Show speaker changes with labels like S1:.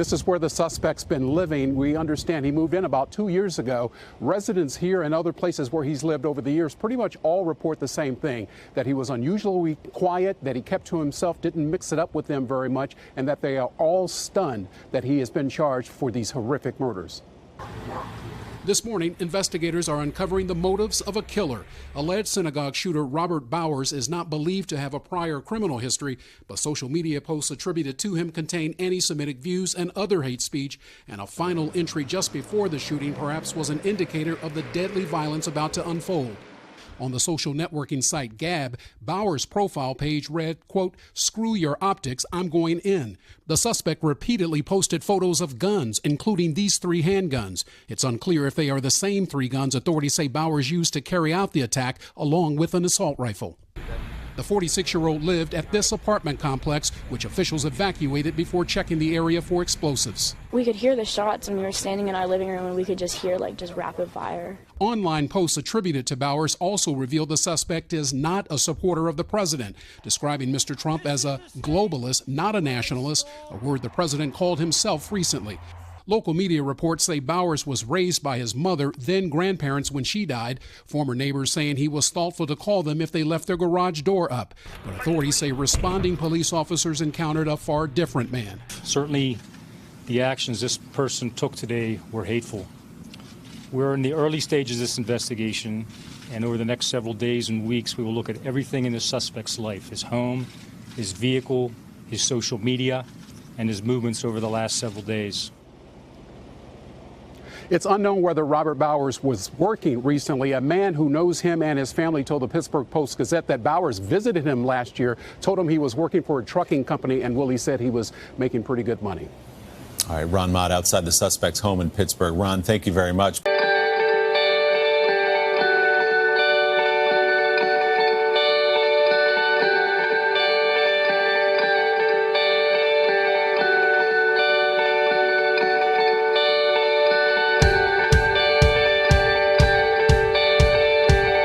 S1: This is where the suspect's been living. We understand he moved in about 2 years ago. Residents here and other places where he's lived over the years pretty much all report the same thing, that he was unusually quiet, that he kept to himself, didn't mix it up with them very much, and that they are all stunned that he has been charged for these horrific murders. This morning, investigators are uncovering the motives of a killer. Alleged synagogue shooter Robert Bowers is not believed to have a prior criminal history, but social media posts attributed to him contain anti-Semitic views and other hate speech, and a final entry just before the shooting perhaps was an indicator of the deadly violence about to unfold. On the social networking site Gab, Bowers' profile page read, quote, "Screw your optics, I'm going in." The suspect repeatedly posted photos of guns, including these 3 handguns. It's unclear if they are the same 3 guns authorities say Bowers used to carry out the attack, along with an assault rifle. The 46-year-old lived at this apartment complex, which officials evacuated before checking the area for explosives.
S2: We could hear the shots and we were standing in our living room and we could just hear just rapid fire. Online
S1: posts attributed to Bowers also revealed the suspect is not a supporter of the president, describing Mr. Trump as a globalist, not a nationalist, a word the president called himself recently. Local media reports say Bowers was raised by his mother, then grandparents when she died. Former neighbors saying he was thoughtful to call them if they left their garage door up. But authorities say responding police officers encountered a far different man.
S3: Certainly, the actions this person took today were hateful. We're in the early stages of this investigation, and over the next several days and weeks, we will look at everything in the suspect's life, his home, his vehicle, his social media, and his movements over the last several days.
S1: It's unknown whether Robert Bowers was working recently. A man who knows him and his family told the Pittsburgh Post-Gazette that Bowers visited him last year, told him he was working for a trucking company, and Willie said he was making pretty good money.
S4: All right, Ron Mott outside the suspect's home in Pittsburgh. Ron, thank you very much.